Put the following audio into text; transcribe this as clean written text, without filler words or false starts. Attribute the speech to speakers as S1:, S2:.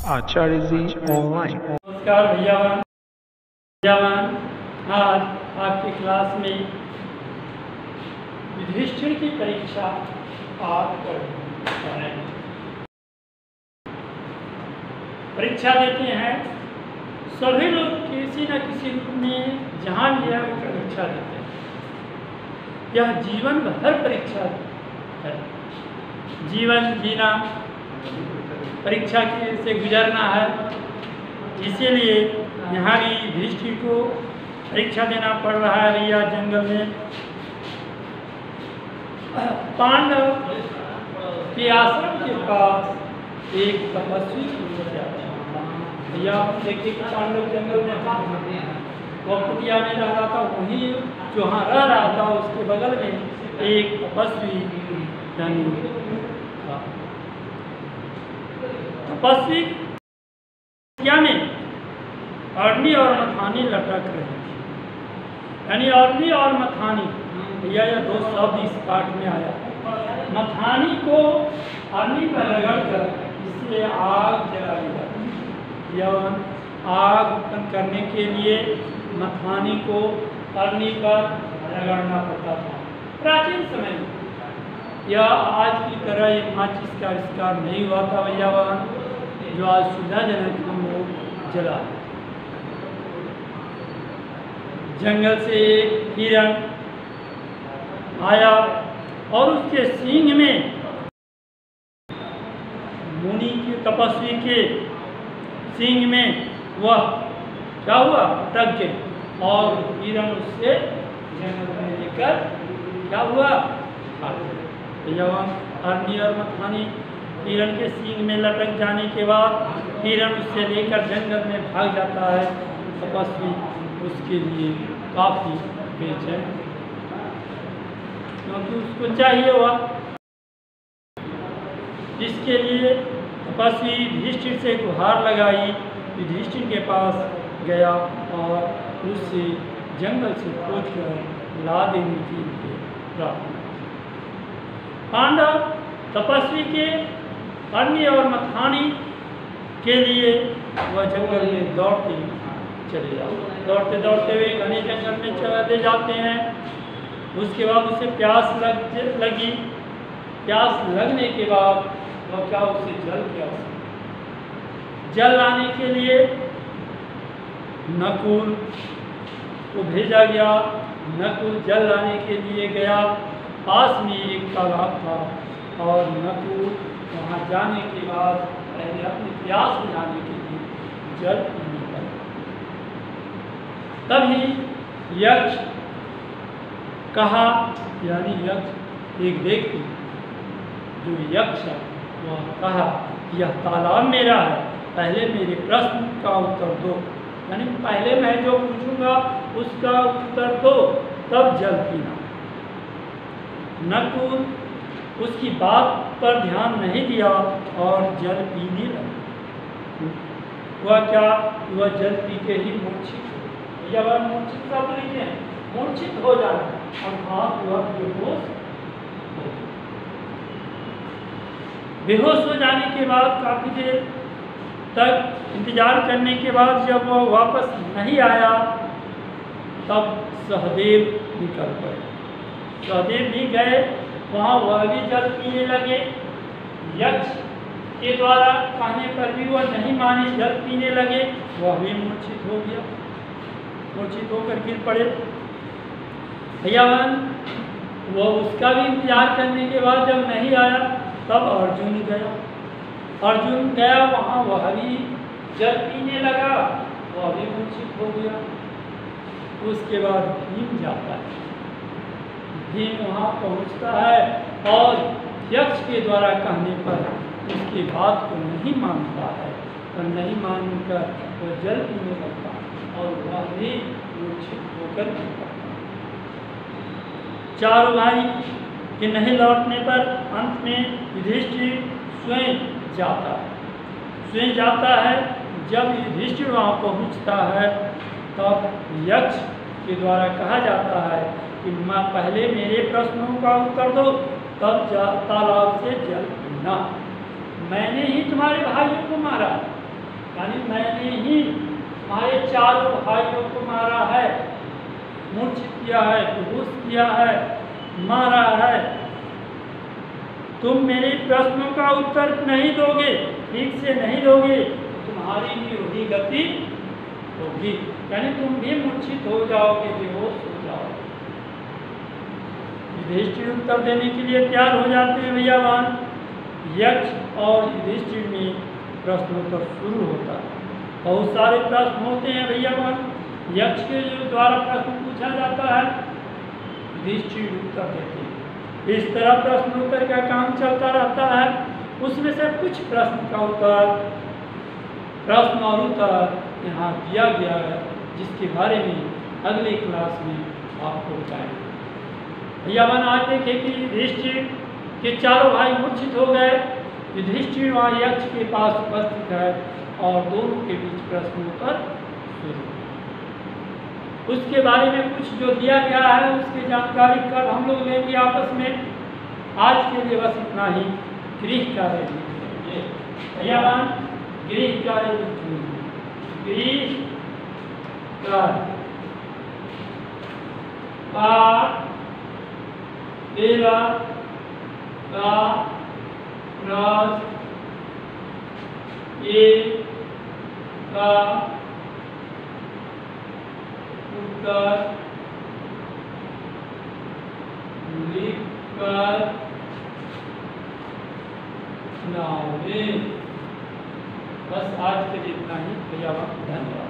S1: आचार्य जी online.
S2: नमस्कार भैयावान। आज आपकी क्लास में युधिष्ठिर की परीक्षा आप कर रहे हैं। परीक्षा देते हैं सभी लोग किसी न किसी रूप में, जहाँ भी है वो परीक्षा देते हैं। यह जीवन भर परीक्षा है। जीवन जीना परीक्षा से गुजरना है, इसीलिए यहाँ भी युधिष्ठिर को परीक्षा देना पड़ रहा है। भैया जंगल में पांडव के आश्रम के पास एक तपस्वी भैया देखिए कि पांडव जंगल में वो कुटिया में रह रहा था, वहीं जहाँ रह रहा था उसके बगल में एक तपस्वी यानी तपस्वी क्या में अरनी और मथानी लटक रहे थे। यानी अरनी और मथानी यह दो शब्द इस पाठ में आया। मथानी को अरनी पर रगड़ कर इसलिए आग जलाई जाती है। आग उत्पन्न करने के लिए मथानी को अरनी पर रगड़ना पड़ता था। प्राचीन समय में यह आज की तरह एक माचिस का आविष्कार नहीं हुआ था भैया, जो आज सुविधाजनक हम लोग जला। जंगल से एक हिरण आया और उसके सींग में मुनि के तपस्वी के सींग में वह क्या हुआ, अटक गए और हिरण उससे जंगल में लेकर क्या हुआ, अरनी और मथानी हिरण के सींग में लटक जाने के बाद हिरण उससे लेकर जंगल में भाग जाता है। तपस्वी उसके लिए काफी बेचैन, क्योंकि उसको चाहिए हुआ। इसके लिए तपस्वी युधिष्ठिर से गुहार लगाई, युधिष्ठिर के पास गया और उससे जंगल से खोज कर ला देने के लिए प्रार्थना। पांडव तपस्वी के अरनी और मथानी के लिए वह जंगल में दौड़ते चले जाते, दौड़ते दौड़ते हुए घने जंगल में चले जाते हैं। उसके बाद उसे प्यास लगी। प्यास लगने के बाद वह क्या, उसे जल लाने के लिए नकुल को भेजा गया। नकुल जल लाने के लिए गया। पास में एक तालाब था और नकुल वहाँ जाने के बाद पहले अपनी प्यास बुझाने के लिए जल पीने लगा। तभी यक्ष कहा, यानी यक्ष एक व्यक्ति जो यक्ष है वह कहा, यह तालाब मेरा है, पहले मेरे प्रश्न का उत्तर दो। यानी पहले मैं जो पूछूंगा उसका उत्तर दो, तब जल पीना। नकुल उसकी बात पर ध्यान नहीं दिया और जल पीने लगा। वह क्या, वह जल पी के ही मूर्छित हो। जब वह मूर्छित शब्द लिखे हैं, मूर्छित हो जाए और हाथ वह बेहोश हो जाने के बाद काफी देर तक इंतजार करने के बाद जब वह वापस नहीं आया तब सहदेव निकल पड़े। सहदेव भी गए, वहाँ वह भी जल पीने लगे। यक्ष के द्वारा कहने पर भी वह नहीं माने, जल पीने लगे। वह भी मूर्छित हो गया, मूर्छित होकर गिर पड़े। भैयावान वह उसका भी इंतजार करने के बाद जब नहीं आया तब अर्जुन गया। अर्जुन गया, वहाँ वह भी जल पीने लगा, वह भी मूर्छित हो गया। उसके बाद भीम जाता है। भीम वहाँ पहुँचता है और यक्ष के द्वारा कहने पर उसकी बात को नहीं मानता है और नहीं मानकर वो जल पीने लगता और वह भी मूर्छित होकर चारों भाई के नहीं लौटने पर अंत में युधिष्ठिर स्वयं जाता है। जब युधिष्ठिर वहाँ पहुँचता है तब यक्ष के द्वारा कहा जाता है कि माँ पहले मेरे प्रश्नों का उत्तर दो, तब तालाब से जल पीना। मैंने ही तुम्हारे भाइयों को मारा, यानी मैंने ही तुम्हारे चारों भाइयों को मारा है, मूर्छित किया है, बेहोश किया है, मारा है। तुम मेरे प्रश्नों का उत्तर नहीं दोगे, ठीक से नहीं दोगे, तो तुम्हारी भी वही गति होगी, यानी तुम भी मूर्छित हो जाओगे, बेहोश हो जाओगे। युधिष्ठिर उत्तर देने के लिए तैयार हो जाते हैं भैयावान। यक्ष और युधिष्ठिर में प्रश्नोत्तर शुरू होता है। बहुत सारे प्रश्न होते हैं भैयावान। यक्ष के द्वारा प्रश्न पूछा जाता है, युधिष्ठिर उत्तर देते हैं। इस तरह प्रश्नोत्तर का काम चलता रहता है। उसमें से कुछ प्रश्न का उत्तर, प्रश्न और उत्तर यहाँ दिया गया है, जिसके बारे में अगले क्लास में आपको बताएंगे। भैयावान आज देखें कि युधिष्ठिर के चारों भाई मूर्छित हो गए। युधिष्ठिर वहाँ यक्ष के पास उपस्थित है और दोनों के बीच प्रश्नोत्तर शुरू। उसके बारे में कुछ जो दिया गया है उसकी जानकारी कल हम लोग लेंगे आपस में। आज के लिए बस इतना ही। गृह कार्य लिखेंगे भैयावान, गृह कार्य लिखेंगे। गृह कार्य का तेरा का राज ए का उत्तर लिखकर सुनाओगे। बस आज के लिए इतना ही भैया, धन्यवाद।